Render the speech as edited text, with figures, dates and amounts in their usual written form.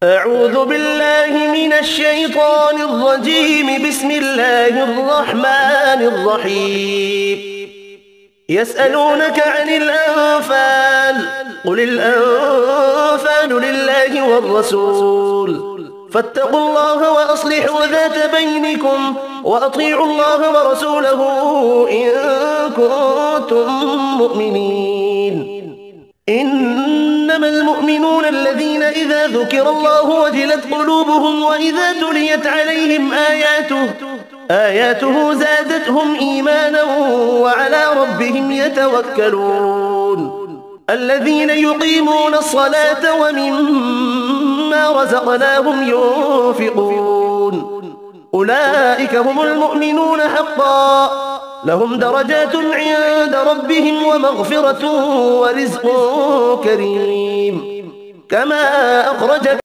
أعوذ بالله من الشيطان الرجيم. بسم الله الرحمن الرحيم. يسألونك عن الأنفال، قل الأنفال لله والرسول، فاتقوا الله وأصلحوا ذات بينكم وأطيعوا الله ورسوله إن كنتم مؤمنين. إنما المؤمنون الذين إذا ذكر الله وجلت قلوبهم وإذا تليت عليهم آياته زادتهم إيمانا وعلى ربهم يتوكلون. الذين يقيمون الصلاة ومما رزقناهم ينفقون، أولئك هم المؤمنون حقا، لهم درجات عند ربهم ومغفرة ورزق كريم. كما أخرجك